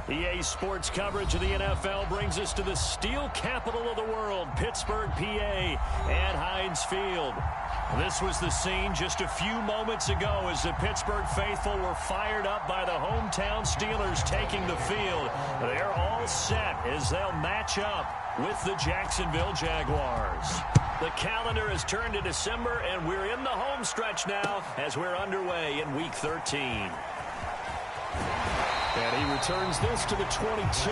EA Sports coverage of the NFL brings us to the steel capital of the world, Pittsburgh, PA, and Heinz Field. This was the scene just a few moments ago as the Pittsburgh faithful were fired up by the hometown Steelers taking the field. They're all set as they'll match up with the Jacksonville Jaguars. The calendar has turned to December, and we're in the home stretch now as we're underway in Week 13. And he returns this to the 22.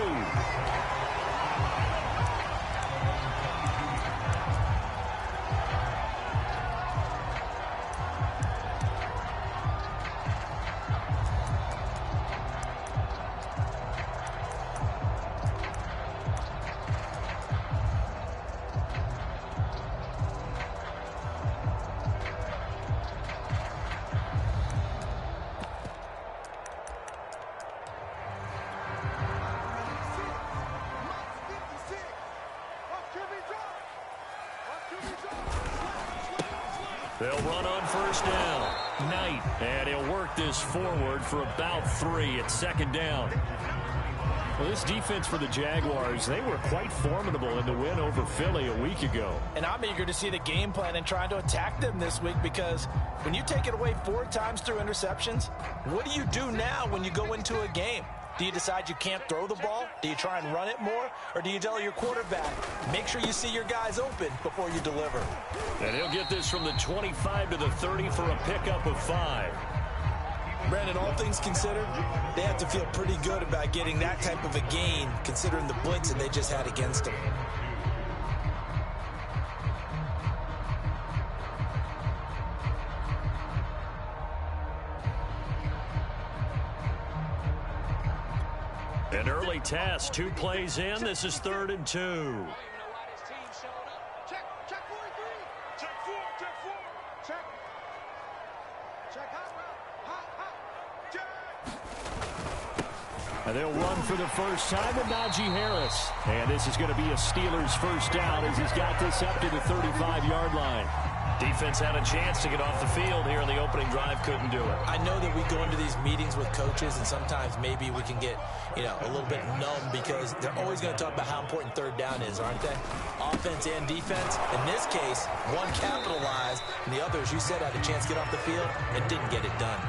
They'll run on first down. Knight, and he'll work this forward for about 3 at second down. Well, this defense for the Jaguars, they were quite formidable in the win over Philly a week ago. And I'm eager to see the game plan and trying to attack them this week, because when you take it away 4 times through interceptions, what do you do now when you go into a game? Do you decide you can't throw the ball? Do you try and run it more? Or do you tell your quarterback, make sure you see your guys open before you deliver? And he'll get this from the 25 to the 30 for a pickup of 5. Brandon, all things considered, they have to feel pretty good about getting that type of a gain, considering the blitz that they just had against them. An early test, 2 plays in. This is 3rd and 2. And they'll run for the first time with Najee Harris. And this is going to be a Steelers first down as he's got this up to the 35-yard line. Defense had a chance to get off the field here in the opening drive, couldn't do it. I know that we go into these meetings with coaches, and sometimes maybe we can get, a little bit numb, because they're always going to talk about how important third down is, aren't they? Offense and defense. In this case, one capitalized, and the other, as you said, had a chance to get off the field and didn't get it done.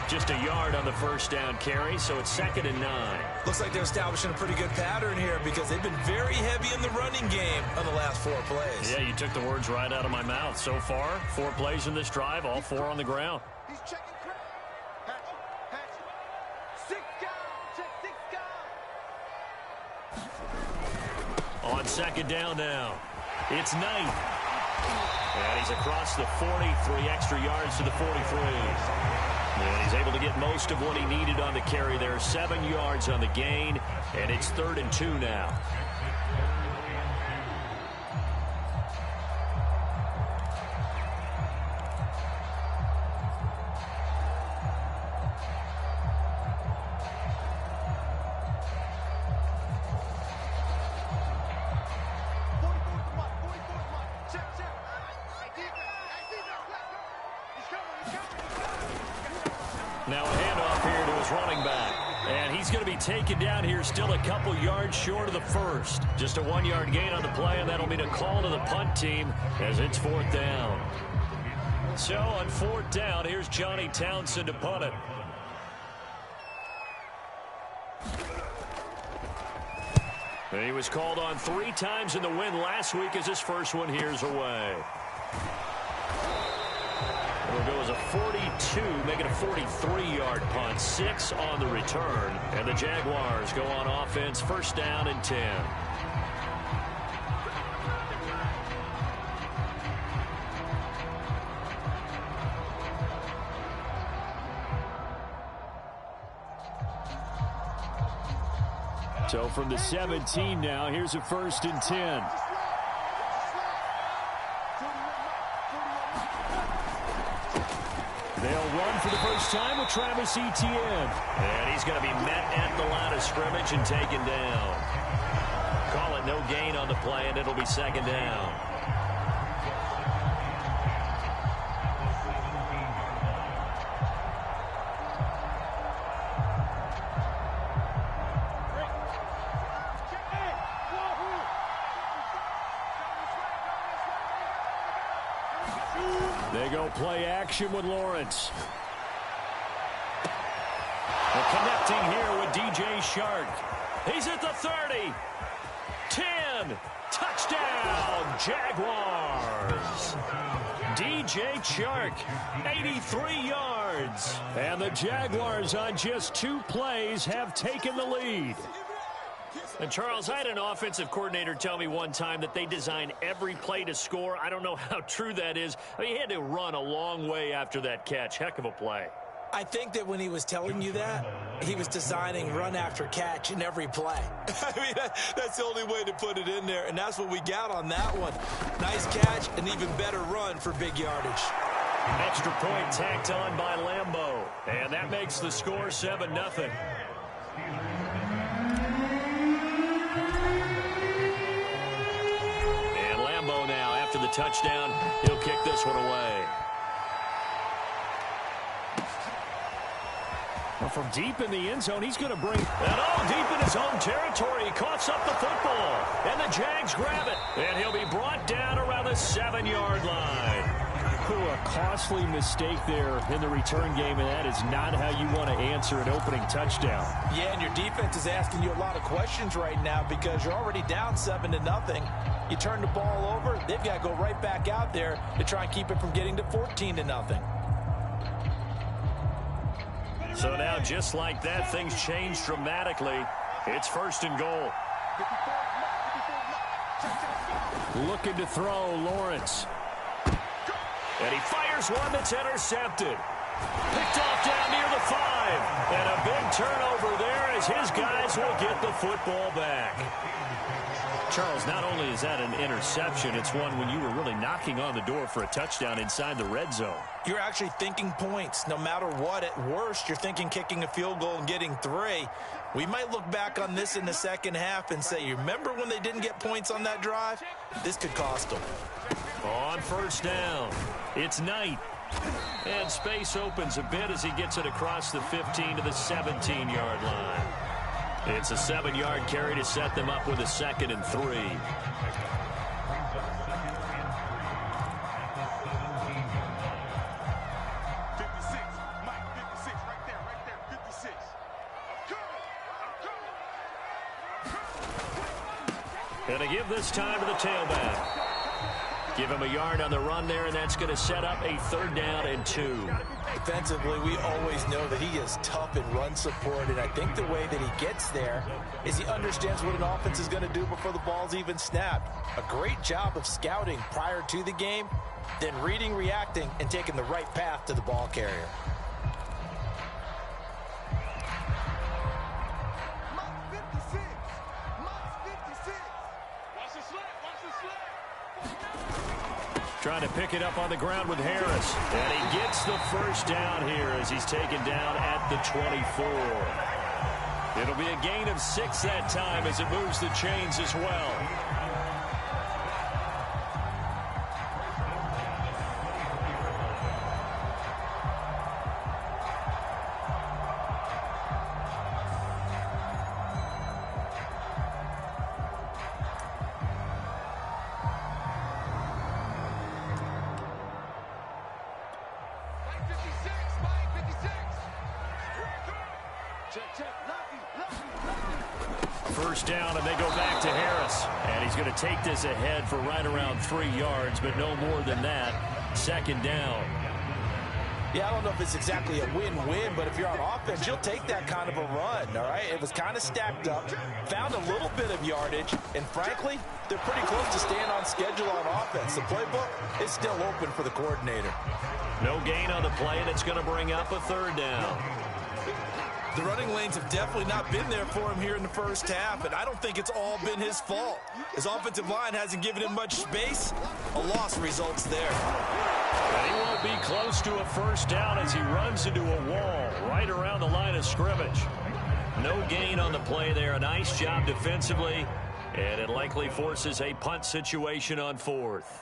Just a yard on the first down carry, so it's 2nd and 9. Looks like they're establishing a pretty good pattern here, because they've been very heavy in the running game on the last 4 plays. Yeah, you took the words right out of my mouth. So far, 4 plays in this drive, all 4 on the ground. He's checking crowd. Hatch. 6 guys. Check 6 guys. On 2nd down now, it's Knight. And he's across the 40, 3 extra yards to the 43. And he's able to get most of what he needed on the carry there. 7 yards on the gain, and it's 3rd and 2 now. Now a handoff here to his running back. And he's going to be taken down here, still a couple yards short of the first. Just a 1-yard gain on the play, and that'll mean a call to the punt team as it's 4th down. So on 4th down, here's Johnny Townsend to punt it. And he was called on 3 times in the win last week as his first one here's away. It'll go as a 42, make it a 43-yard punt, 6 on the return. And the Jaguars go on offense, first down and 10. So from the 17 now, here's a 1st and 10. They'll run for the first time with Travis Etienne. And he's going to be met at the line of scrimmage and taken down. Call it no gain on the play, and it'll be 2nd down. They'll play action with Lawrence. They're connecting here with DJ Shark. He's at the 30. 10. Touchdown, Jaguars. DJ Chark, 83 yards. And the Jaguars on just 2 plays have taken the lead. And, Charles, I had an offensive coordinator tell me one time that they design every play to score. I don't know how true that is. I mean, he had to run a long way after that catch. Heck of a play. I think that when he was telling you that, he was designing run after catch in every play. I mean, that's the only way to put it in there, and that's what we got on that one. Nice catch, an even better run for big yardage. Extra point tacked on by Lambeau, and that makes the score 7-0. And Lambeau now, after the touchdown, he'll kick this one away. Well, from deep in the end zone, he's going to bring that all deep in his own territory. He coughs up the football, and the Jags grab it. And he'll be brought down around the 7-yard line. A costly mistake there in the return game, and that is not how you want to answer an opening touchdown. Yeah, and your defense is asking you a lot of questions right now because you're already down 7-0. You turn the ball over, they've got to go right back out there to try and keep it from getting to 14-0. So now, just like that, things change dramatically. It's 1st and goal. Looking to throw, Lawrence. And he fires one that's intercepted. Picked off down near the 5. And a big turnover there as his guys will get the football back. Charles, not only is that an interception, it's one when you were really knocking on the door for a touchdown inside the red zone. You're actually thinking points. No matter what, at worst, you're thinking kicking a field goal and getting 3. We might look back on this in the second half and say, you remember when they didn't get points on that drive? This could cost them. On 1st down, it's Knight. And space opens a bit as he gets it across the 15 to the 17-yard line. It's a 7-yard carry to set them up with a 2nd and 3. 56, Mike, 56, right there, 56. And to give this time to the tailback. Give him a yard on the run there, and that's going to set up a 3rd down and 2. Defensively, we always know that he is tough in run support, and I think the way that he gets there is he understands what an offense is going to do before the ball's even snapped. A great job of scouting prior to the game, then reading, reacting, and taking the right path to the ball carrier. Trying to pick it up on the ground with Harris. And he gets the 1st down here as he's taken down at the 24. It'll be a gain of 6 that time as it moves the chains as well. Down, and they go back to Harris. And he's going to take this ahead for right around 3 yards, but no more than that. 2nd down. Yeah, I don't know if it's exactly a win-win, but if you're on offense, you'll take that kind of a run, all right? It was kind of stacked up, found a little bit of yardage, and frankly, they're pretty close to staying on schedule on offense. The playbook is still open for the coordinator. No gain on the play, and it's going to bring up a 3rd down. The running lanes have definitely not been there for him here in the first half, and I don't think it's all been his fault. His offensive line hasn't given him much space. A loss results there. And he won't be close to a 1st down as he runs into a wall right around the line of scrimmage. No gain on the play there. A nice job defensively, and it likely forces a punt situation on 4th.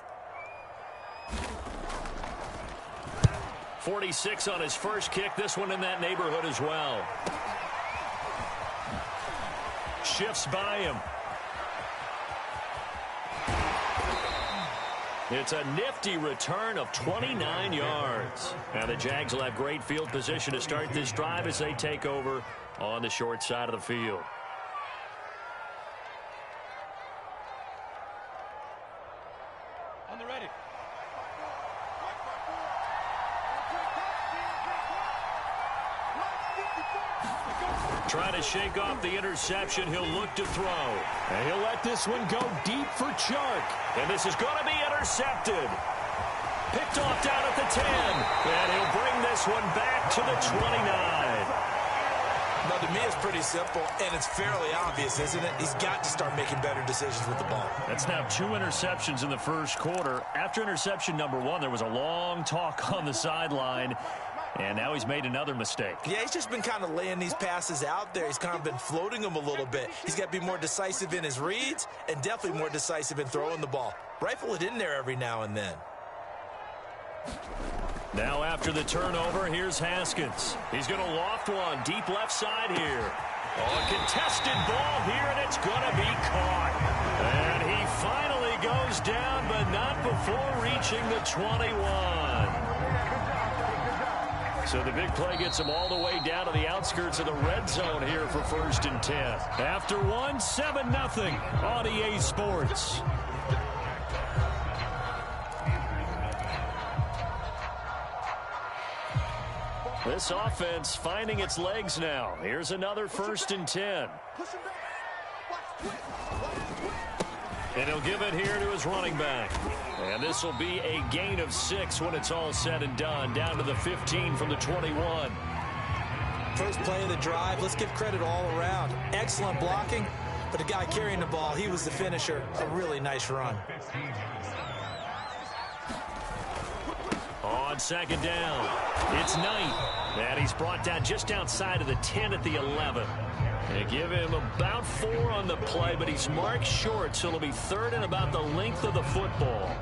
46 on his first kick. This one in that neighborhood as well. Shifts by him. It's a nifty return of 29 yards. Now the Jags will have great field position to start this drive as they take over on the short side of the field. On the ready. Trying to shake off the interception. He'll look to throw. And he'll let this one go deep for Chark. And this is going to be intercepted. Picked off down at the 10. And he'll bring this one back to the 29. Now, to me, it's pretty simple, and it's fairly obvious, isn't it? He's got to start making better decisions with the ball. That's now 2 interceptions in the first quarter. After interception number 1, there was a long talk on the sideline. And now he's made another mistake. Yeah, he's just been kind of laying these passes out there. He's kind of been floating them a little bit. He's got to be more decisive in his reads and definitely more decisive in throwing the ball. Rifle it in there every now and then. Now after the turnover, here's Haskins. He's going to loft one deep left side here. Oh, a contested ball here, and it's going to be caught. And he finally goes down, but not before reaching the 21. So the big play gets him all the way down to the outskirts of the red zone here for 1st and 10. After 1, 7-0 on EA Sports. This offense finding its legs now. Here's another 1st and 10. And he'll give it here to his running back. And this will be a gain of 6 when it's all said and done. Down to the 15 from the 21. First play of the drive. Let's give credit all around. Excellent blocking. But the guy carrying the ball, he was the finisher. A really nice run. On 2nd down, it's Knight. And he's brought down just outside of the 10 at the 11. They give him about 4 on the play, but he's marked short, so it'll be 3rd and about the length of the football.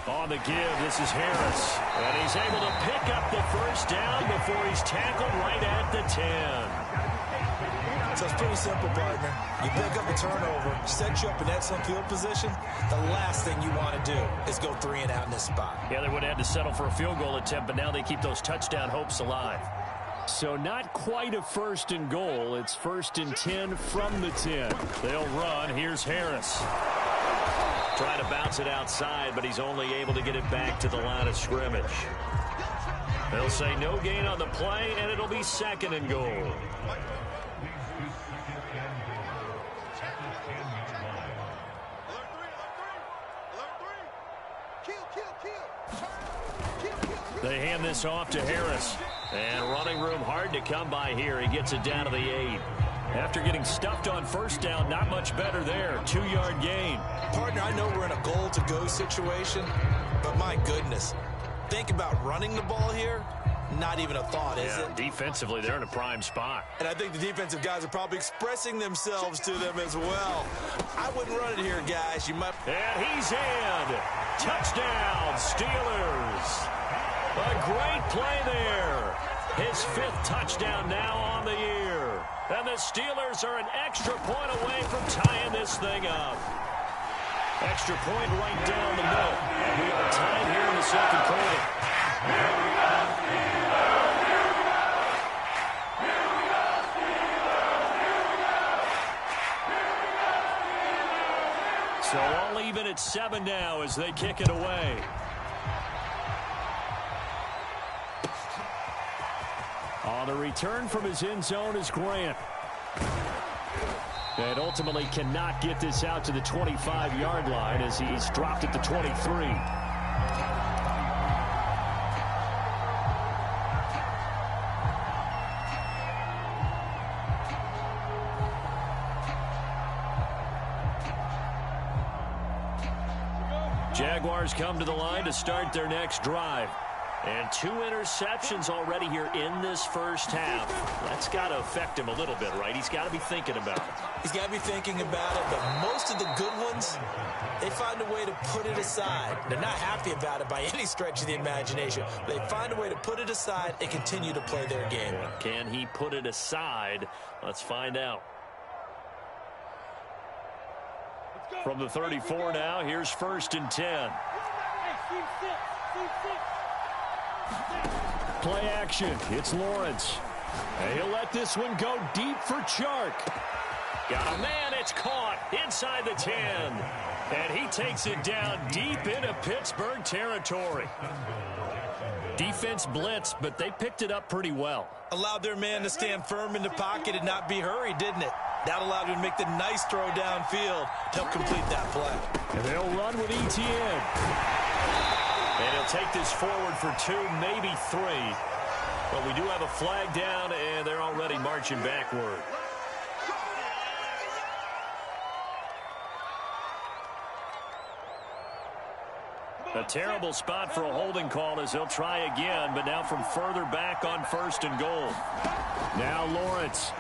On the give, this is Harris. And he's able to pick up the 1st down before he's tackled right at the 10. So it's pretty simple, partner. You pick up a turnover, set you up in excellent field position. The last thing you want to do is go 3 and out in this spot. Yeah, they would have had to settle for a field goal attempt, but now they keep those touchdown hopes alive. So not quite a 1st and goal. It's 1st and 10 from the 10. They'll run. Here's Harris. Trying to bounce it outside, but he's only able to get it back to the line of scrimmage. They'll say no gain on the play, and it'll be 2nd and goal. They hand this off to Harris. And running room hard to come by here. He gets it down to the 8. After getting stuffed on 1st down, not much better there. 2-yard gain. Partner, I know we're in a goal-to-go situation, but my goodness. Think about running the ball here. Not even a thought, is it? Defensively, they're in a prime spot. And I think the defensive guys are probably expressing themselves to them as well. I wouldn't run it here, guys. You might. And he's in. Touchdown, Steelers. A great play there. His 5th touchdown now on the year. And the Steelers are an extra point away from tying this thing up. Extra point right down the middle. And we are tied here in the 2nd quarter. So all even at 7 now as they kick it away. On the return from his end zone is Grant. And ultimately cannot get this out to the 25-yard line as he's dropped at the 23. Jaguars come to the line to start their next drive. And 2 interceptions already here in this first half. That's got to affect him a little bit, right? He's got to be thinking about it. He's got to be thinking about it, but most of the good ones, they find a way to put it aside. They're not happy about it by any stretch of the imagination. They find a way to put it aside and continue to play their game. Can he put it aside? Let's find out. From the 34 now, here's 1st and 10. Play action. It's Lawrence. And he'll let this one go deep for Chark. Got a man. It's caught inside the 10. And he takes it down deep into Pittsburgh territory. Defense blitzed, but they picked it up pretty well. Allowed their man to stand firm in the pocket and not be hurried, didn't it? That allowed him to make the nice throw downfield to help complete that play. And they'll run with ETN. And he'll take this forward for 2, maybe 3. But we do have a flag down, and they're already marching backward. A terrible spot for a holding call as he'll try again, but now from further back on 1st and goal. Now Lawrence.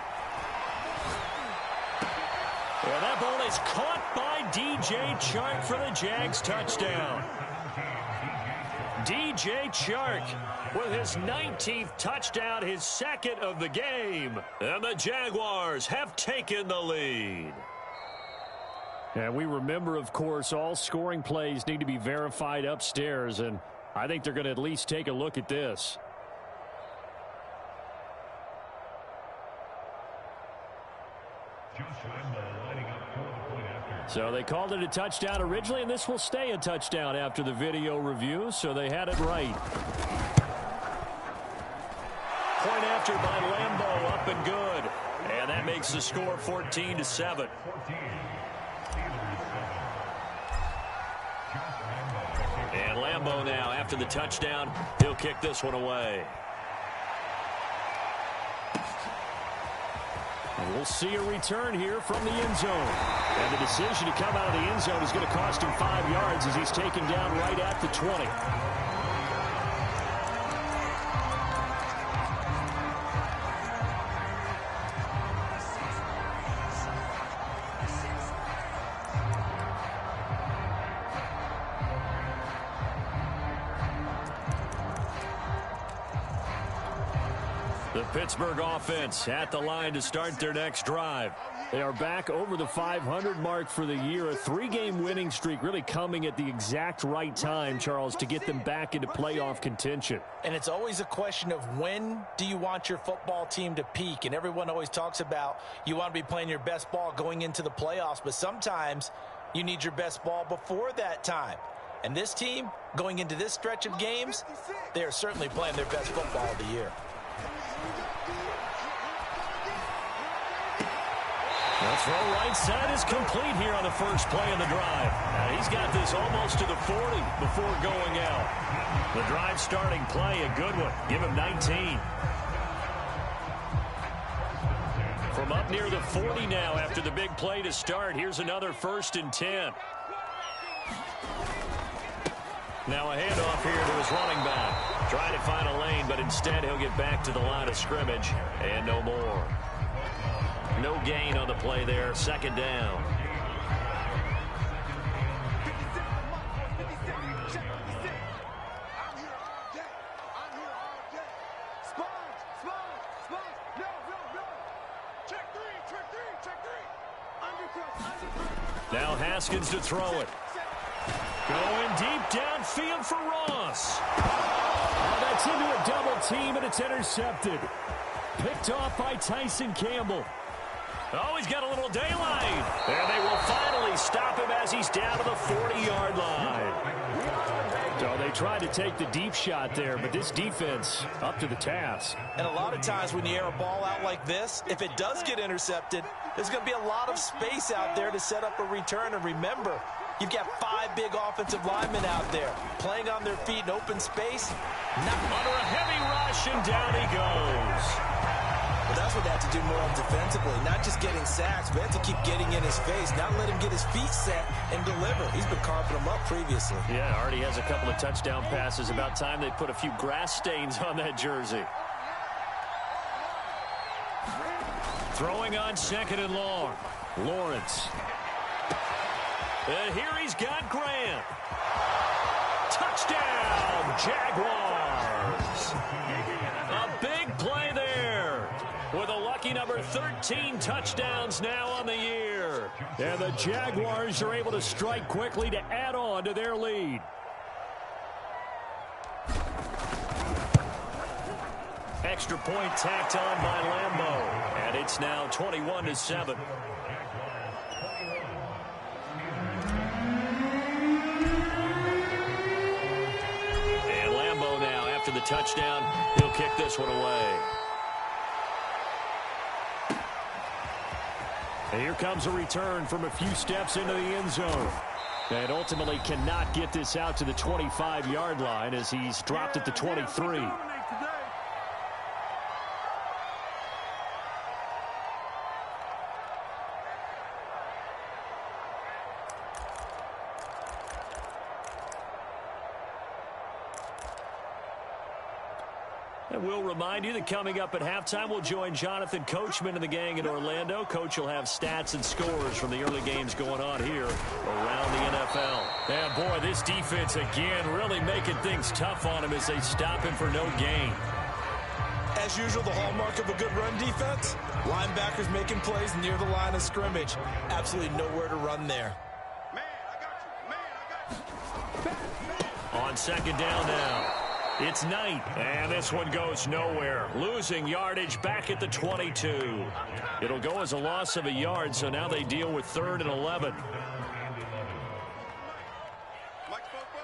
Well, that ball is caught by DJ Chark for the Jags touchdown. DJ Chark with his 19th touchdown, his 2nd of the game. And the Jaguars have taken the lead. And we remember, of course, all scoring plays need to be verified upstairs, and I think they're going to at least take a look at this. So they called it a touchdown originally, and this will stay a touchdown after the video review, so they had it right. Point after by Lambeau, up and good. And that makes the score 14-7. And Lambeau now, after the touchdown, he'll kick this one away. And we'll see a return here from the end zone. And the decision to come out of the end zone is going to cost him 5 yards as he's taken down right at the 20. The Pittsburgh offense at the line to start their next drive. They are back over the 500 mark for the year. A 3-game winning streak really coming at the exact right time, Charles, to get them back into playoff contention. And it's always a question of when do you want your football team to peak? And everyone always talks about you want to be playing your best ball going into the playoffs, but sometimes you need your best ball before that time. And this team, going into this stretch of games, they are certainly playing their best football of the year. The throw right side is complete here on the first play of the drive. Now he's got this almost to the 40 before going out. The drive starting play, a good one. Give him 19. From up near the 40 now after the big play to start, here's another 1st and 10. Now a handoff here to his running back. Trying to find a lane, but instead he'll get back to the line of scrimmage and no more. No gain on the play there. 2nd down. Now Haskins to throw it. Going deep downfield for Ross. Oh, that's into a double team, and it's intercepted. Picked off by Tyson Campbell. Oh, he's got a little daylight. And they will finally stop him as he's down to the 40-yard line. So they tried to take the deep shot there, but this defense up to the task. And a lot of times when you air a ball out like this, if it does get intercepted, there's going to be a lot of space out there to set up a return. And remember, you've got 5 big offensive linemen out there playing on their feet in open space. Not under a heavy rush, and down he goes. Well, that's what they have to do more of defensively, not just getting sacks, but have to keep getting in his face, not let him get his feet set and deliver. He's been carving them up previously. Yeah, already has a couple of touchdown passes. About time they put a few grass stains on that jersey. Throwing on 2nd and long. Lawrence. And here he's got Grant. Touchdown, Jaguars. A big play there. With a lucky number 13 touchdowns now on the year. And the Jaguars are able to strike quickly to add on to their lead. Extra point tacked on by Lambeau. And it's now 21-7. And Lambeau now, after the touchdown, he'll kick this one away. And here comes a return from a few steps into the end zone. And ultimately cannot get this out to the 25-yard line as he's dropped at the 23. And we'll remind you that coming up at halftime, we'll join Jonathan Coachman and the gang in Orlando. Coach will have stats and scores from the early games going on here around the NFL. And boy, this defense again really making things tough on him as they stop him for no gain. As usual, the hallmark of a good run defense, linebackers making plays near the line of scrimmage. Absolutely nowhere to run there. Man, I got you. On 2nd down now. It's Knight, and this one goes nowhere. Losing yardage back at the 22. It'll go as a loss of a yard, so now they deal with 3rd and 11. Mike Bobo,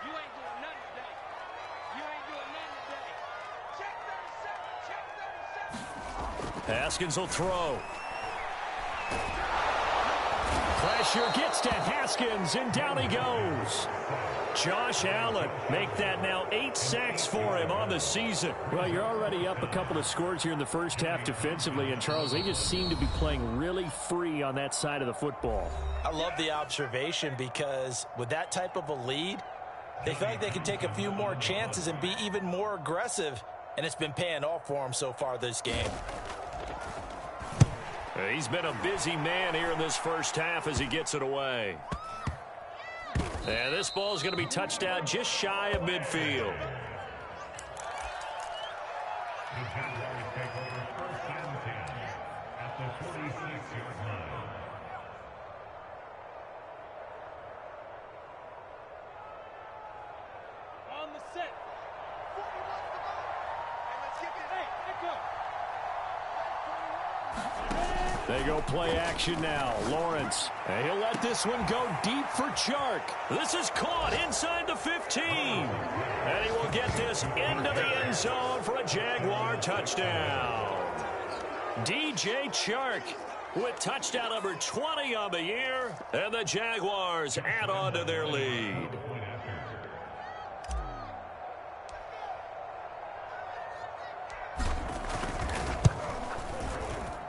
you ain't doing nothing today. You ain't doing nothing today. Check 37, check 37. Haskins will throw. Pressure gets to Haskins, and down he goes. Josh Allen, make that now 8 sacks for him on the season. Well, you're already up a couple of scores here in the first half defensively, and Charles, they just seem to be playing really free on that side of the football. I love the observation because with that type of a lead, they feel like they can take a few more chances and be even more aggressive, and it's been paying off for them so far this game. He's been a busy man here in this first half as he gets it away. And this ball is going to be touched out just shy of midfield. On the set. 40 wants the ball. And let's kick it. Hey, let go. They go play action now. Lawrence. And he'll let this one go deep for Chark. This is caught inside the 15. And he will get this into the end zone for a Jaguar touchdown. DJ Chark with touchdown number 20 on the year. And the Jaguars add on to their lead.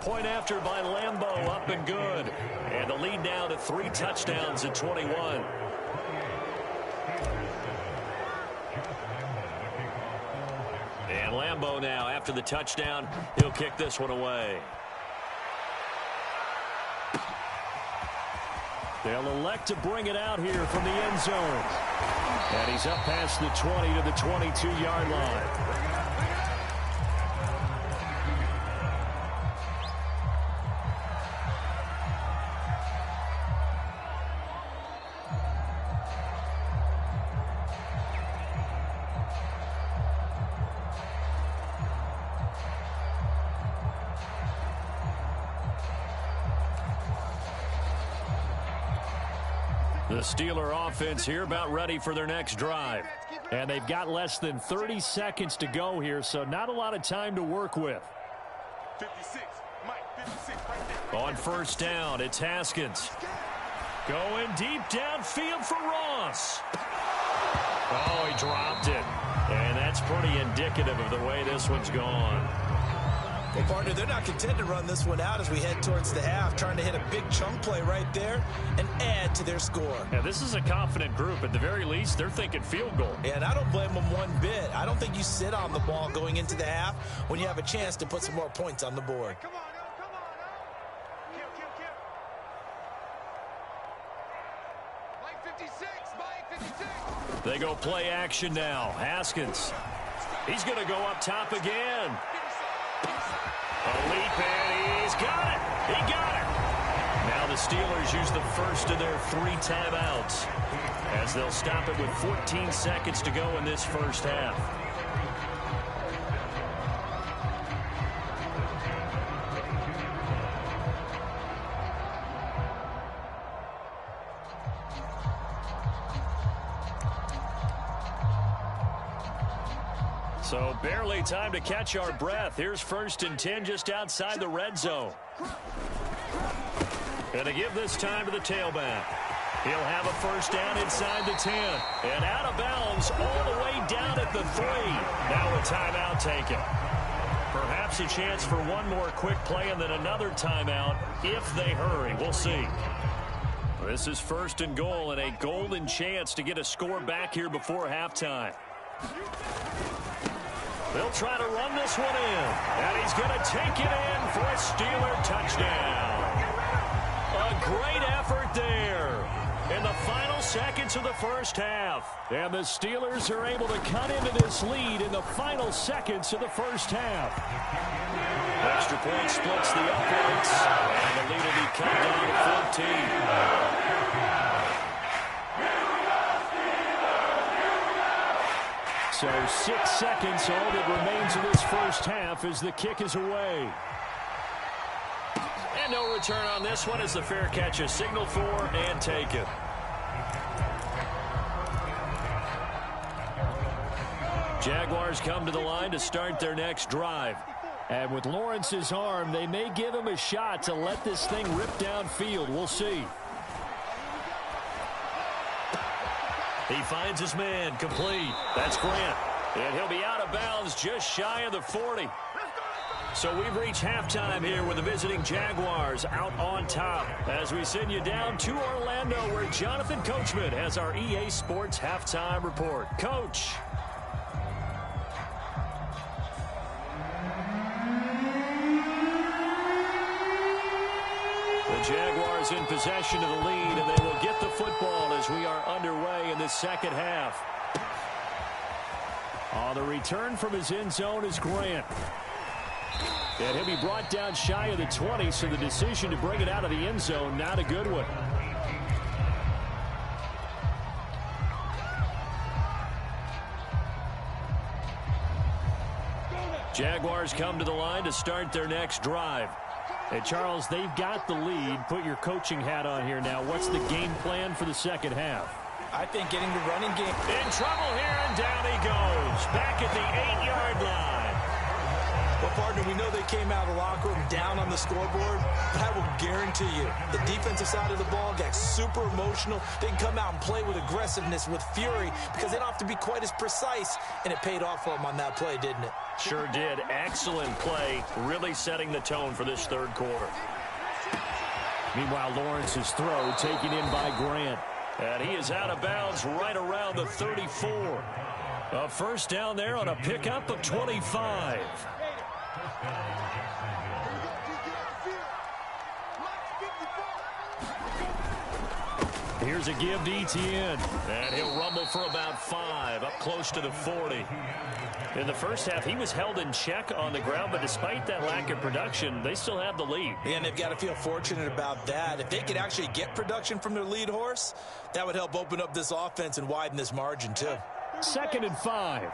Point after by Lambeau, up and good. And the lead now to 3 touchdowns at 21. And Lambeau now, after the touchdown, he'll kick this one away. They'll elect to bring it out here from the end zone. And he's up past the 20 to the 22-yard line. The Steeler offense here about ready for their next drive. And they've got less than 30 seconds to go here, so not a lot of time to work with. 56. Mike, 56 right there. On first down, it's Haskins. Going deep downfield for Ross. Oh, he dropped it. And that's pretty indicative of the way this one's gone. Well, partner, they're not content to run this one out as we head towards the half, trying to hit a big chunk play right there and add to their score. Yeah, this is a confident group. At the very least, they're thinking field goal. And I don't blame them one bit. I don't think you sit on the ball going into the half when you have a chance to put some more points on the board. Come on, come on, Kill. Mike 56. They go play action now. Haskins. He's going to go up top again. A leap, and he's got it. He got it. Now the Steelers use the first of their 3 timeouts as they'll stop it with 14 seconds to go in this first half. So barely time to catch our breath. Here's 1st and 10 just outside the red zone. And to give this time to the tailback. He'll have a first down inside the 10. And out of bounds all the way down at the 3. Now a timeout taken. Perhaps a chance for one more quick play and then another timeout if they hurry. We'll see. This is 1st and goal and a golden chance to get a score back here before halftime. They'll try to run this one in. And he's going to take it in for a Steeler touchdown. A great effort there in the final seconds of the first half. And the Steelers are able to cut into this lead in the final seconds of the first half. Extra point splits the uprights. And the lead will be cut down to 14. So 6 seconds, all that remains of this first half as the kick is away. And no return on this one as the fair catch is signaled for and taken. Jaguars come to the line to start their next drive. And with Lawrence's arm, they may give him a shot to let this thing rip downfield. We'll see. He finds his man, complete. That's Grant. And he'll be out of bounds just shy of the 40. So we've reached halftime here with the visiting Jaguars out on top as we send you down to Orlando where Jonathan Coachman has our EA Sports halftime report. Coach. The Jaguars in possession of the lead, and they will get the football as we are underway in the second half. On the return from his end zone is Grant. And he'll be brought down shy of the 20, so the decision to bring it out of the end zone, not a good one. Jaguars come to the line to start their next drive. Hey, Charles, they've got the lead. Put your coaching hat on here now. What's the game plan for the second half? I think getting the running game. In trouble here, and down he goes. Back at the 8-yard line. Well, partner, we know they came out of the locker room down on the scoreboard, but I will guarantee you the defensive side of the ball got super emotional. They can come out and play with aggressiveness, with fury, because they don't have to be quite as precise, and it paid off for them on that play, didn't it? Sure did. Excellent play, really setting the tone for this third quarter. Meanwhile, Lawrence's throw taken in by Grant. And he is out of bounds right around the 34. A first down there on a pickup of 25. Here's a give to Etienne. And he'll rumble for about 5, up close to the 40. In the first half, he was held in check on the ground, but despite that lack of production, they still have the lead. And they've got to feel fortunate about that. If they could actually get production from their lead horse, that would help open up this offense and widen this margin, too. 2nd and 5.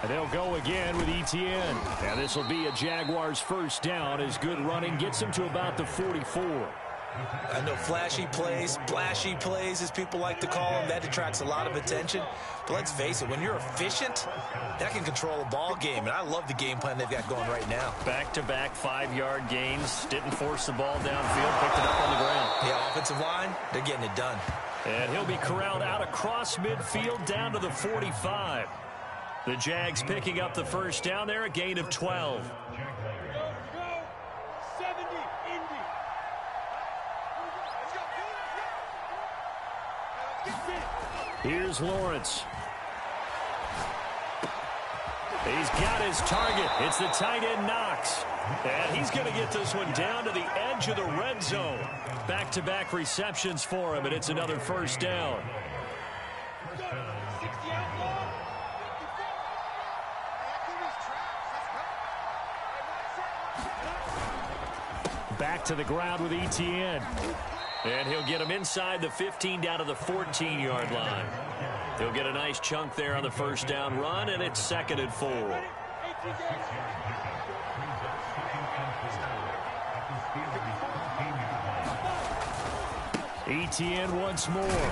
And they'll go again with Etienne. And this will be a Jaguars first down as good running gets him to about the 44. I know flashy plays, splashy plays, as people like to call them, that attracts a lot of attention. But let's face it, when you're efficient, that can control a ball game. And I love the game plan they've got going right now. Back-to-back 5-yard gains. Didn't force the ball downfield. Picked it up on the ground. Yeah, offensive line, they're getting it done. And he'll be corralled out across midfield down to the 45. The Jags picking up the first down there, a gain of 12. Go. 70, Indy. Let's go. Here's Lawrence. He's got his target. It's the tight end Knox. And he's going to get this one down to the edge of the red zone. Back-to-back receptions for him, and it's another first down. 60 outlaw. Back to the ground with ETN. And he'll get him inside the 15 down to the 14-yard line. He'll get a nice chunk there on the first down run, and it's 2nd and 4. ETN once more.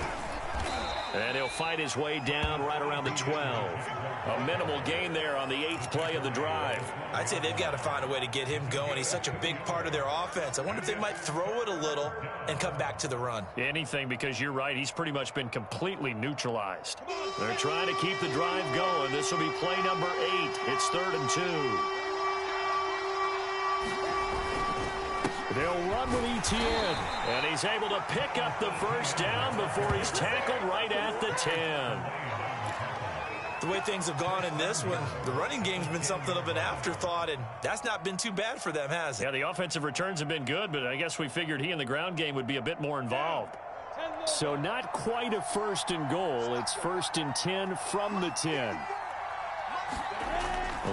And he'll fight his way down right around the 12. A minimal gain there on the 8th play of the drive. I'd say they've got to find a way to get him going. He's such a big part of their offense. I wonder if they might throw it a little and come back to the run. Anything, because you're right, he's pretty much been completely neutralized. They're trying to keep the drive going. This will be play number 8. It's 3rd and 2. They'll run with ETN, and he's able to pick up the first down before he's tackled right at the 10. The way things have gone in this one, the running game's been something of an afterthought, and that's not been too bad for them, has it? Yeah, the offensive returns have been good, but I guess we figured he in the ground game would be a bit more involved. So not quite a 1st and goal. It's 1st and 10 from the 10.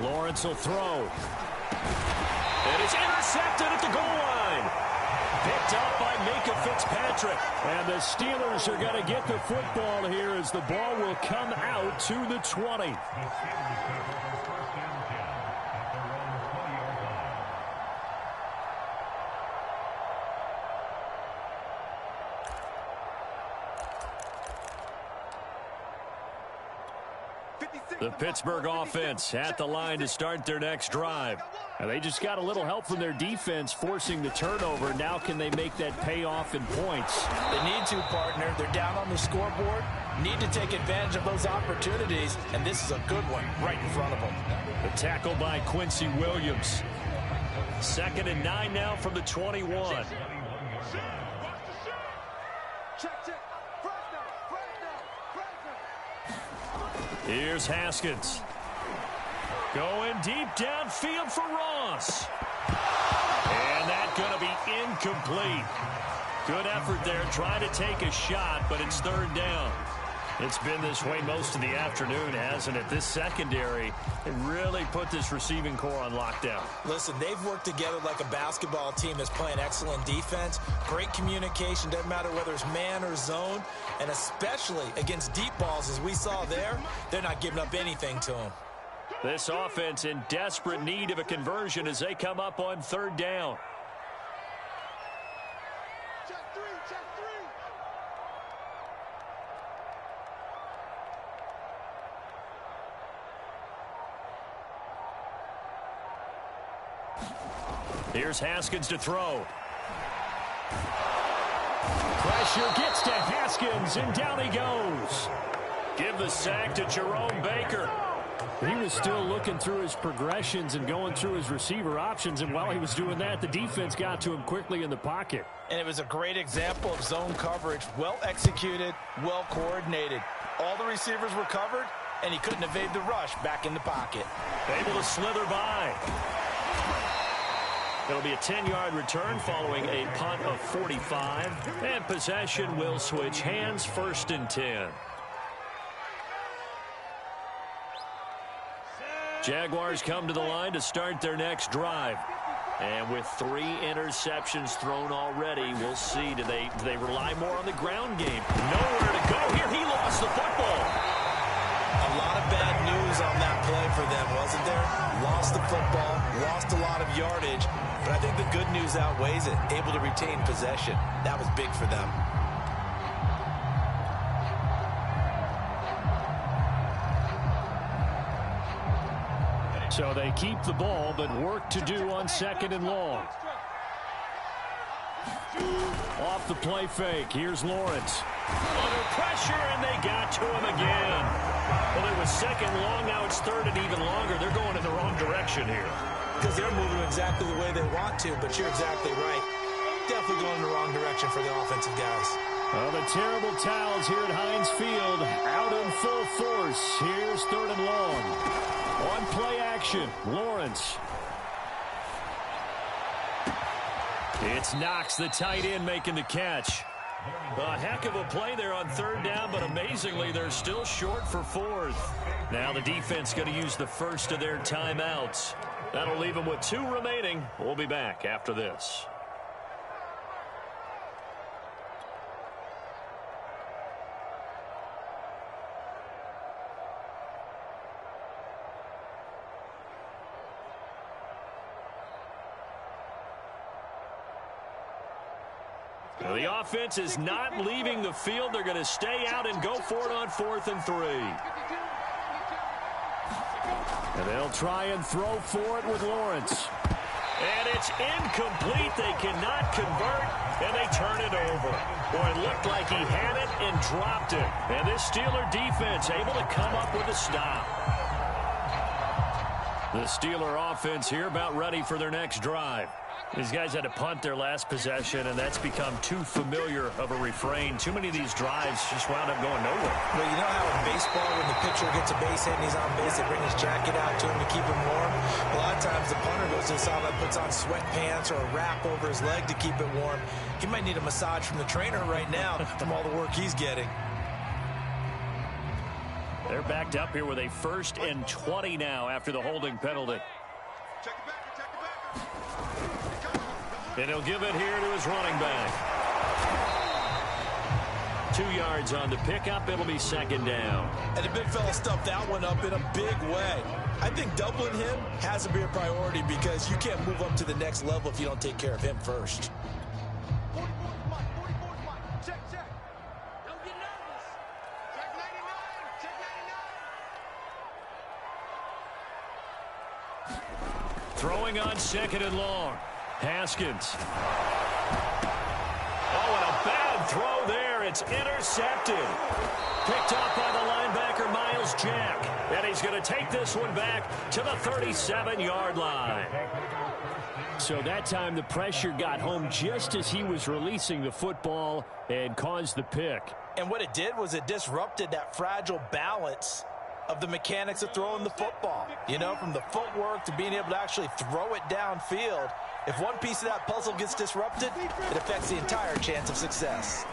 Lawrence will throw. And it's intercepted at the goal line. Picked up by Micah Fitzpatrick. And the Steelers are going to get the football here as the ball will come out to the 20. The Pittsburgh offense at the line to start their next drive. And they just got a little help from their defense forcing the turnover. Now can they make that payoff in points? They need to, partner. They're down on the scoreboard. Need to take advantage of those opportunities, and this is a good one right in front of them. The tackle by Quincy Williams. 2nd and 9 now from the 21. Here's Haskins. Going deep downfield for Ross. And that's going to be incomplete. Good effort there, trying to take a shot, but it's 3rd down. It's been this way most of the afternoon, hasn't it? This secondary, it really put this receiving core on lockdown. Listen, they've worked together like a basketball team that's playing excellent defense. Great communication, doesn't matter whether it's man or zone. And especially against deep balls, as we saw there, they're not giving up anything to them. This offense in desperate need of a conversion as they come up on 3rd down. Check three. Here's Haskins to throw. Pressure gets to Haskins, and down he goes. Give the sack to Jerome Baker. He was still looking through his progressions and going through his receiver options, and while he was doing that, the defense got to him quickly in the pocket. And it was a great example of zone coverage. Well executed, well coordinated. All the receivers were covered, and he couldn't evade the rush back in the pocket. Able to slither by. It'll be a 10-yard return following a punt of 45. And possession will switch hands, 1st and 10. Jaguars come to the line to start their next drive. And with 3 interceptions thrown already, we'll see. Do they rely more on the ground game? Nowhere to go here. He lost the football. A lot of bad news on that play for them, wasn't there? Lost the football, lost a lot of yardage, but I think the good news outweighs it. Able to retain possession. That was big for them. So they keep the ball, but work to do on 2nd and long. Off the play fake, here's Lawrence. Under pressure, and they got to him again. Well, it was second long, now it's third and even longer. They're going in the wrong direction here. Because they're moving exactly the way they want to, but you're exactly right. Definitely going in the wrong direction for the offensive guys. Well, the terrible towels here at Heinz Field out in full force. Here's third and long. On play action, Lawrence. It's Knox, the tight end, making the catch. A heck of a play there on third down, but amazingly, they're still short for fourth. Now the defense going to use the first of their timeouts. That'll leave them with 2 remaining. We'll be back after this. The offense is not leaving the field. They're going to stay out and go for it on 4th and 3. And they'll try and throw for it with Lawrence. And it's incomplete. They cannot convert, and they turn it over. Boy, it looked like he had it and dropped it. And this Steeler defense able to come up with a stop. The Steeler offense here about ready for their next drive. These guys had to punt their last possession, and that's become too familiar of a refrain. Too many of these drives just wound up going nowhere. Well, you know how in baseball, when the pitcher gets a base hit and he's on base, they bring his jacket out to him to keep him warm? A lot of times the punter goes to the sideline, puts on sweatpants or a wrap over his leg to keep it warm. He might need a massage from the trainer right now from all the work he's getting. They're backed up here with a 1st and 20 now after the holding penalty. And he'll give it here to his running back. 2 yards on the pickup. It'll be 2nd down. And the big fella stuffed that one up in a big way. I think doubling him has to be a priority because you can't move up to the next level if you don't take care of him first. 44 spot. Check. Don't get nervous. Check 99. Throwing on 2nd and long. Haskins. Oh, and a bad throw there. It's intercepted. Picked off by the linebacker, Miles Jack. And he's going to take this one back to the 37-yard line. So that time the pressure got home just as he was releasing the football and caused the pick. And what it did was it disrupted that fragile balance of the mechanics of throwing the football. You know, from the footwork to being able to actually throw it downfield. If one piece of that puzzle gets disrupted, it affects the entire chance of success.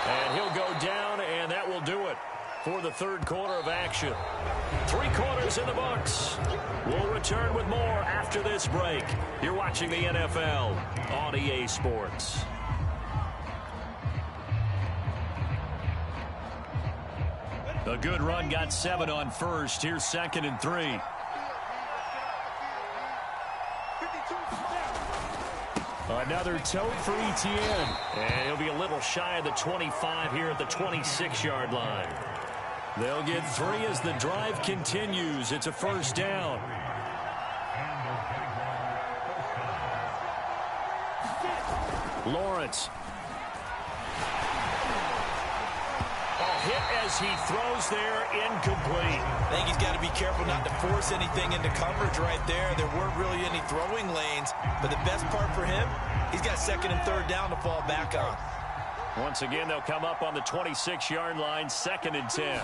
And he'll go down, and that will do it for the 3rd quarter of action. 3 quarters in the books. We'll return with more after this break. You're watching the NFL on EA Sports. A good run, got 7 on first. Here's 2nd and 3. Another tote for Etienne. And he'll be a little shy of the 25 here at the 26-yard line. They'll get 3 as the drive continues. It's a 1st down. Lawrence. Hit as he throws there, incomplete. I think he's got to be careful not to force anything into coverage right there. There weren't really any throwing lanes, but the best part for him, he's got 2nd and 3rd down to fall back on. Once again, they'll come up on the 26-yard line, 2nd and 10.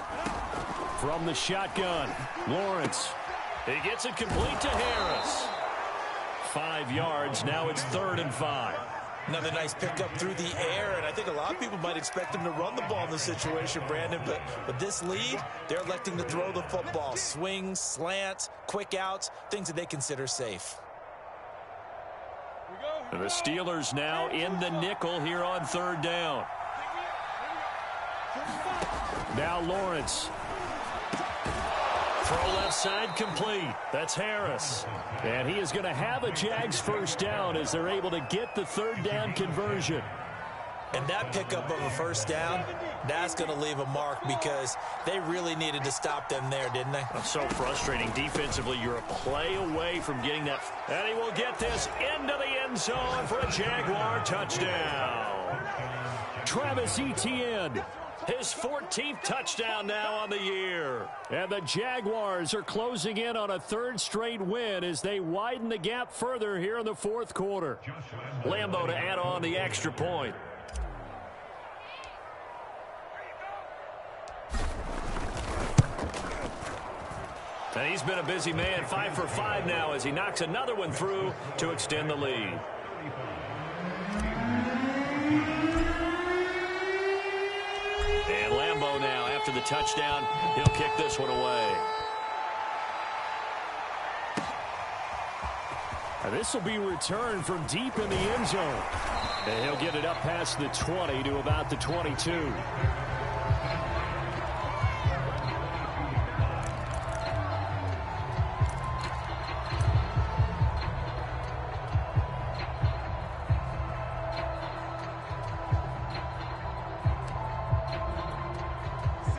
From the shotgun, Lawrence. He gets it complete to Harris. 5 yards, now it's 3rd and 5. Another nice pickup through the air, and I think a lot of people might expect him to run the ball in this situation, Brandon, but with this lead, they're electing to throw the football. Swings, slants, quick outs, things that they consider safe. The Steelers now in the nickel here on 3rd down. Now Lawrence. Throw left side complete. That's Harris. And he is going to have a Jags 1st down as they're able to get the 3rd down conversion. And that pickup of a first down, that's going to leave a mark because they really needed to stop them there, didn't they? That's so frustrating. Defensively, you're a play away from getting that. And he will get this into the end zone for a Jaguar touchdown. Travis Etienne, his 14th touchdown now on the year. And the Jaguars are closing in on a third straight win as they widen the gap further here in the fourth quarter. Lambeau to add on the extra point. And he's been a busy man, 5 for 5 now as he knocks another one through to extend the lead. And Lambeau now, after the touchdown, he'll kick this one away. And this will be returned from deep in the end zone. And he'll get it up past the 20 to about the 22.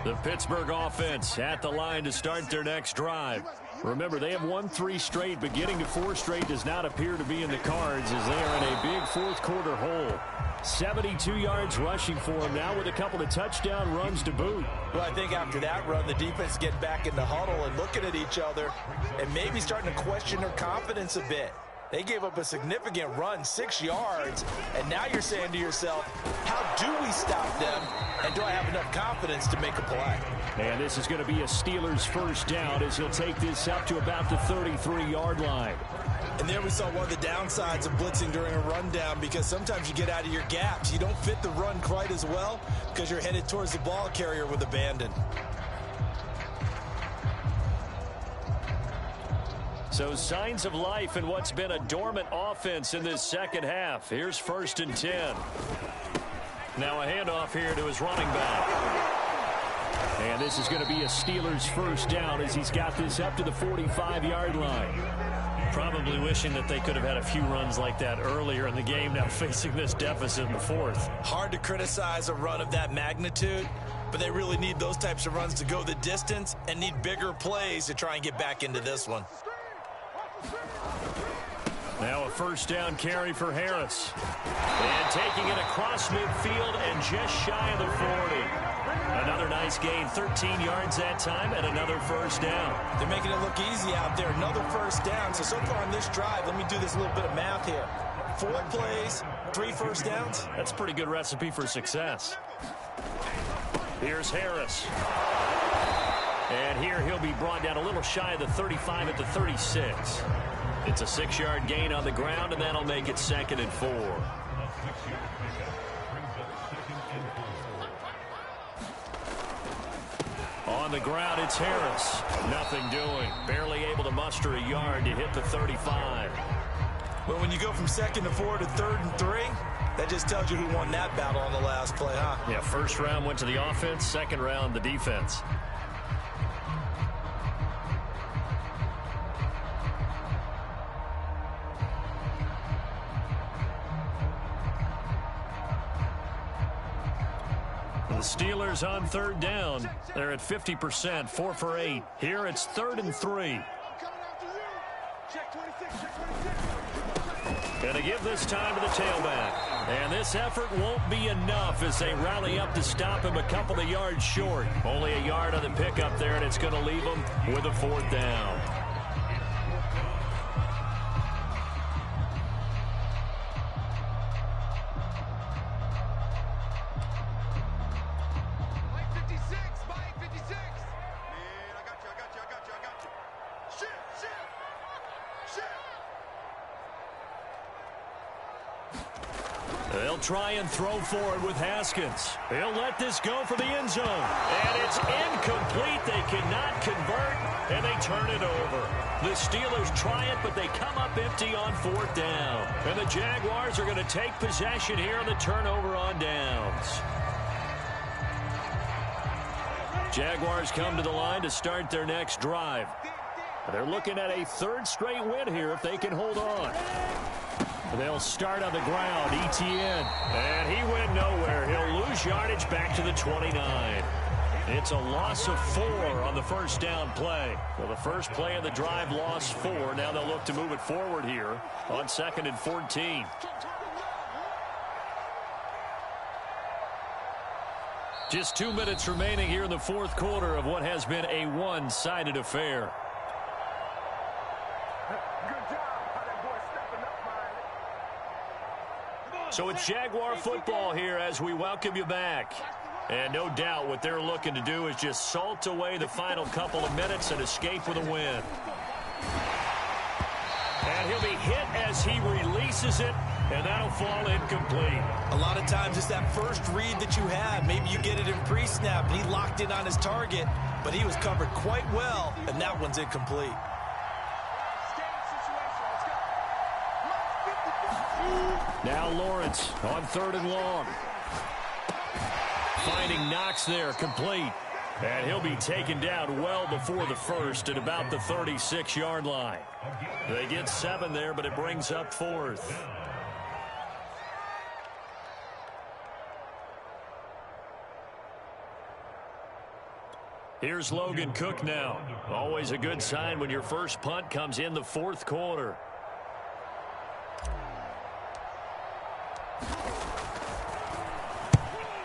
The Pittsburgh offense at the line to start their next drive. Remember, they have won 3 straight, but getting to 4 straight does not appear to be in the cards as they are in a big fourth quarter hole. 72 yards rushing for him now with a couple of touchdown runs to boot. Well, I think after that run, the defense get back in the huddle and looking at each other and maybe starting to question their confidence a bit. They gave up a significant run, 6 yards, and now you're saying to yourself, how do we stop them, and do I have enough confidence to make a play? And this is going to be a Steelers first down as he'll take this up to about the 33-yard line. And there we saw one of the downsides of blitzing during a rundown because sometimes you get out of your gaps. You don't fit the run quite as well because you're headed towards the ball carrier with abandon. So signs of life in what's been a dormant offense in this second half. Here's 1st and 10. Now a handoff here to his running back. And this is going to be a Steelers first down as he's got this up to the 45-yard line. Probably wishing that they could have had a few runs like that earlier in the game, now facing this deficit in the fourth. Hard to criticize a run of that magnitude, but they really need those types of runs to go the distance and need bigger plays to try and get back into this one. Now a first down carry for Harris. And taking it across midfield and just shy of the 40. Another nice gain, 13 yards that time, and another first down. They're making it look easy out there. Another first down. So far on this drive, let me do this little bit of math here. 4 plays, 3 first downs. That's a pretty good recipe for success. Here's Harris. And here he'll be brought down a little shy of the 35 at the 36. It's a 6-yard gain on the ground, and that'll make it 2nd and 4. On the ground, it's Harris. Nothing doing. Barely able to muster a yard to hit the 35. Well, when you go from 2nd to 4 to 3rd and 3, that just tells you who won that battle on the last play, huh? Yeah, first round went to the offense, second round the defense. The Steelers on 3rd down. They're at 50%, 4 for 8. Here it's 3rd and 3. Going to give this time to the tailback. And this effort won't be enough as they rally up to stop him a couple of yards short. Only a yard on the pickup there, and it's going to leave him with a 4th down. They'll try and throw forward with Haskins. He'll let this go for the end zone. And it's incomplete. They cannot convert, and they turn it over. The Steelers try it, but they come up empty on 4th down. And the Jaguars are going to take possession here on the turnover on downs. Jaguars come to the line to start their next drive. They're looking at a 3rd straight win here if they can hold on. They'll start on the ground. Etienne. And he went nowhere. He'll lose yardage back to the 29. It's a loss of 4 on the first down play. Well, the first play of the drive lost 4. Now they'll look to move it forward here on 2nd and 14. Just 2 minutes remaining here in the fourth quarter of what has been a one-sided affair. So it's Jaguar football here as we welcome you back. And no doubt what they're looking to do is just salt away the final couple of minutes and escape with a win. And he'll be hit as he releases it, and that'll fall incomplete. A lot of times it's that first read that you have. Maybe you get it in pre-snap, and he locked in on his target, but he was covered quite well, and that one's incomplete. Now Lawrence on 3rd and long. Finding Knox there, complete. And he'll be taken down well before the first at about the 36-yard line. They get 7 there, but it brings up 4th. Here's Logan Cook now. Always a good sign when your first punt comes in the fourth quarter.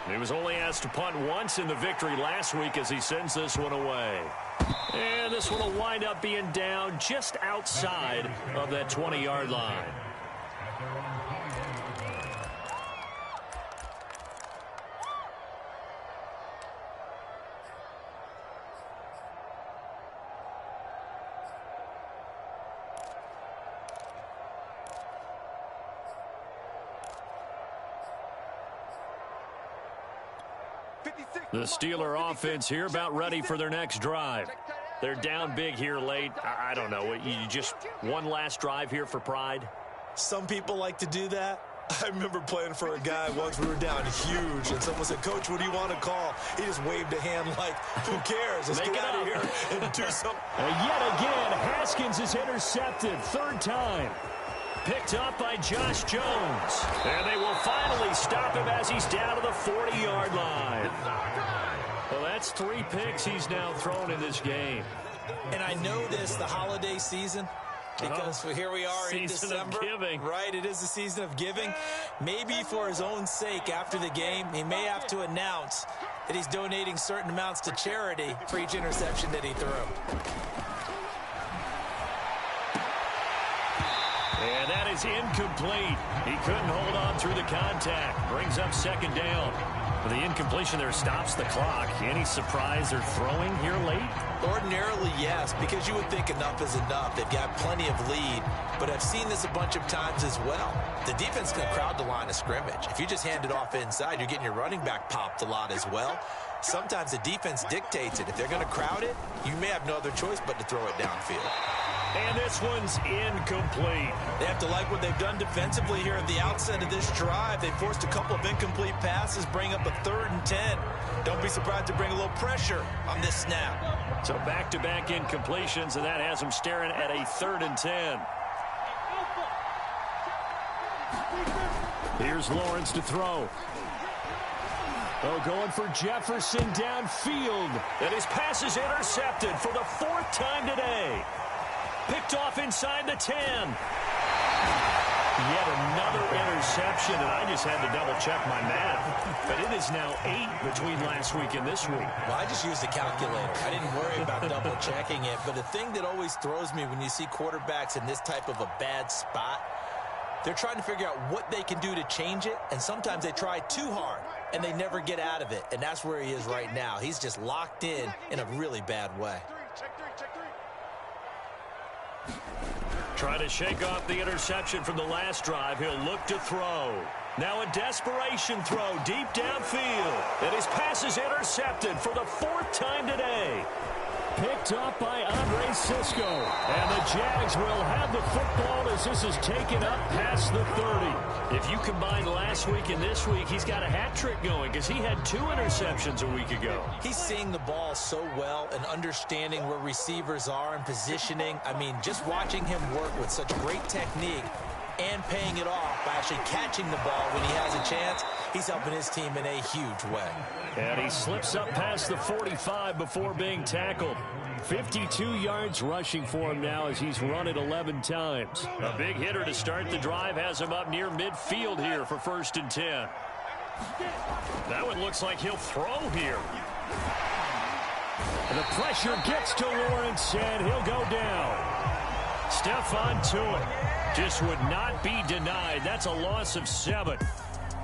He was only asked to punt once in the victory last week as he sends this one away. And this one will wind up being down just outside of that 20-yard line. The Steeler offense here about ready for their next drive. They're down big here late. I don't know. You just one last drive here for pride? Some people like to do that. I remember playing for a guy once. We were down huge, and someone said, "Coach, what do you want to call?" He just waved a hand like, who cares? Let's get out of here and do something. Yet again, Haskins is intercepted. 3rd time. Picked up by Josh Jones. And they will finally stop him as he's down to the 40-yard line. Well, that's 3 picks he's now thrown in this game. And I know this, the holiday season, because here we are in December. Of giving. Right, it is the season of giving. Maybe for his own sake after the game, he may have to announce that he's donating certain amounts to charity for each interception that he threw. And that is incomplete. He couldn't hold on through the contact. Brings up 2nd down. The incompletion there stops the clock. Any surprise they're throwing here late? Ordinarily, yes, because you would think enough is enough. They've got plenty of lead, but I've seen this a bunch of times as well. The defense can crowd the line of scrimmage. If you just hand it off inside, you're getting your running back popped a lot as well. Sometimes the defense dictates it. If they're going to crowd it, you may have no other choice but to throw it downfield. And this one's incomplete. They have to like what they've done defensively here at the outset of this drive. They forced a couple of incomplete passes, bring up a 3rd and 10. Don't be surprised to bring a little pressure on this snap. So back-to-back incompletions, and that has them staring at a 3rd and 10. Here's Lawrence to throw. Oh, going for Jefferson downfield. And his pass is intercepted for the 4th time today. Picked off inside the 10. Yet another interception, and I just had to double-check my math. But it is now 8 between last week and this week. Well, I just used the calculator. I didn't worry about double-checking it. But the thing that always throws me when you see quarterbacks in this type of a bad spot, they're trying to figure out what they can do to change it, and sometimes they try too hard, and they never get out of it. And that's where he is right now. He's just locked in a really bad way. Trying to shake off the interception from the last drive. He'll look to throw. Now a desperation throw deep downfield. And his pass is intercepted for the 4th time today. Picked up by Andre Cisco. And the Jags will have the football as this is taken up past the 30. If you combine last week and this week, he's got a hat trick going because he had 2 interceptions a week ago. He's seeing the ball so well and understanding where receivers are and positioning. I mean, just watching him work with such great technique, and paying it off by actually catching the ball when he has a chance. He's helping his team in a huge way. And he slips up past the 45 before being tackled. 52 yards rushing for him now as he's run it 11 times. A big hitter to start the drive has him up near midfield here for 1st and 10. That one looks like he'll throw here. The pressure gets to Lawrence, and he'll go down. Stephon Tuitt just would not be denied. That's a loss of 7.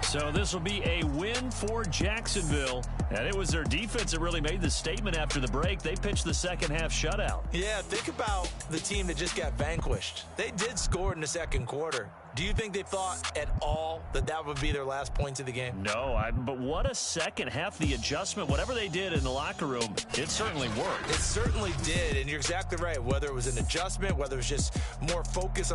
So this will be a win for Jacksonville. And it was their defense that really made the statement after the break. They pitched the second-half shutout. Yeah, think about the team that just got vanquished. They did score in the second quarter. Do you think they thought at all that that would be their last points of the game? No, but what a second half. The adjustment, whatever they did in the locker room, it certainly worked. It certainly did, and you're exactly right. Whether it was an adjustment, whether it was just more focus on